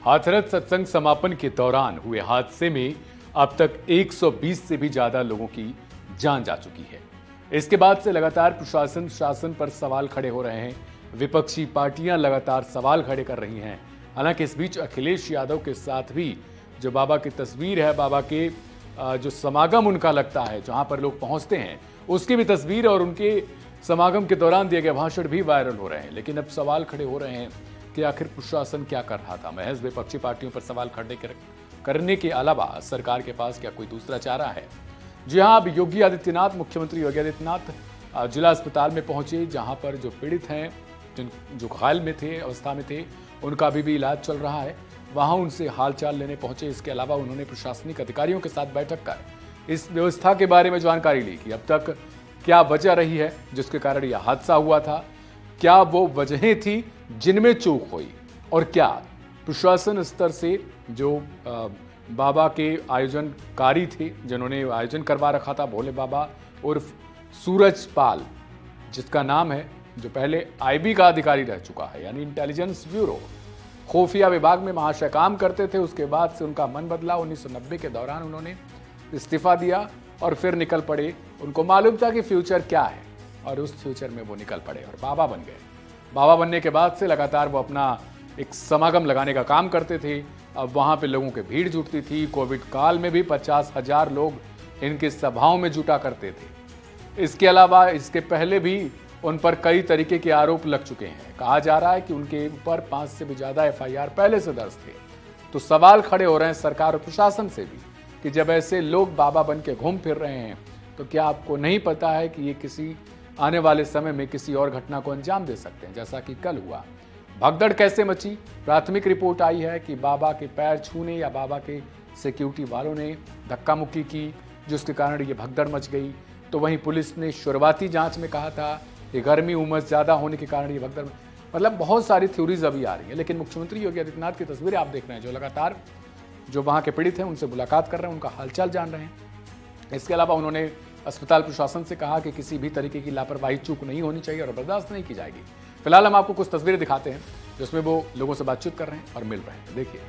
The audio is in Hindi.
हाथरस सत्संग समापन के दौरान हुए हादसे में अब तक 120 से भी ज्यादा लोगों की जान जा चुकी है। इसके बाद से लगातार प्रशासन शासन पर सवाल खड़े हो रहे हैं। विपक्षी पार्टियां लगातार सवाल खड़े कर रही हैं। हालांकि इस बीच अखिलेश यादव के साथ भी जो बाबा की तस्वीर है, बाबा के जो समागम उनका लगता है, जहां पर लोग पहुंचते हैं, उसकी भी तस्वीर और उनके समागम के दौरान दिए गए भाषण भी वायरल हो रहे हैं। लेकिन अब सवाल खड़े हो रहे हैं कि आखिर प्रशासन क्या कर रहा था। महज विपक्षी पार्टियों पर सवाल खड़े करने के अलावा सरकार के पास क्या कोई दूसरा चारा है? जी हां, अब योगी आदित्यनाथ, मुख्यमंत्री योगी आदित्यनाथ जिला अस्पताल में पहुंचे, जहां पर जो पीड़ित हैं, जो घायल में थे, अवस्था में थे, उनका अभी भी इलाज चल रहा है। वहां उनसे हालचाल लेने पहुंचे। इसके अलावा उन्होंने प्रशासनिक अधिकारियों के साथ बैठक कर इस व्यवस्था के बारे में जानकारी ली कि अब तक क्या वजह रही है जिसके कारण यह हादसा हुआ था, क्या वो वजहें थी जिनमें चूक हुई, और क्या प्रशासन स्तर से जो बाबा के आयोजनकारी थे, जिन्होंने आयोजन करवा रखा था, भोले बाबा उर्फ सूरज पाल, जिसका नाम है, जो पहले आईबी का अधिकारी रह चुका है, यानी इंटेलिजेंस ब्यूरो, खुफिया विभाग में महाशय काम करते थे। उसके बाद से उनका मन बदला। 1990 के दौरान उन्होंने इस्तीफा दिया और फिर निकल पड़े। उनको मालूम था कि फ्यूचर क्या है, और उस फ्यूचर में वो निकल पड़े और बाबा बन गए। बाबा बनने के बाद से लगातार वो अपना एक समागम लगाने का काम करते थे। अब वहाँ पे लोगों की भीड़ जुटती थी। कोविड काल में भी 50,000 लोग इनकी सभाओं में जुटा करते थे। इसके अलावा इसके पहले भी उन पर कई तरीके के आरोप लग चुके हैं। कहा जा रहा है कि उनके ऊपर 5 से भी ज़्यादा FIR पहले से दर्ज थे। तो सवाल खड़े हो रहे हैं सरकार और प्रशासन से भी कि जब ऐसे लोग बाबा बन के घूम फिर रहे हैं, तो क्या आपको नहीं पता है कि ये किसी आने वाले समय में किसी और घटना को अंजाम दे सकते हैं, जैसा कि कल हुआ। भगदड़ कैसे मची? प्राथमिक रिपोर्ट आई है कि बाबा के पैर छूने या बाबा के सिक्योरिटी वालों ने धक्का मुक्की की, जिसके कारण ये भगदड़ मच गई। तो वहीं पुलिस ने शुरुआती जांच में कहा था कि गर्मी उमस ज़्यादा होने के कारण ये भगदड़, मतलब बहुत सारी थ्योरीज अभी आ रही है। लेकिन मुख्यमंत्री योगी आदित्यनाथ की तस्वीरें आप देख रहे हैं, जो लगातार जो वहाँ के पीड़ित हैं उनसे मुलाकात कर रहे हैं, उनका हालचाल जान रहे हैं। इसके अलावा उन्होंने अस्पताल प्रशासन से कहा कि किसी भी तरीके की लापरवाही, चूक नहीं होनी चाहिए और बर्दाश्त नहीं की जाएगी। फिलहाल हम आपको कुछ तस्वीरें दिखाते हैं जिसमें वो लोगों से बातचीत कर रहे हैं और मिल रहे हैं। देखिए।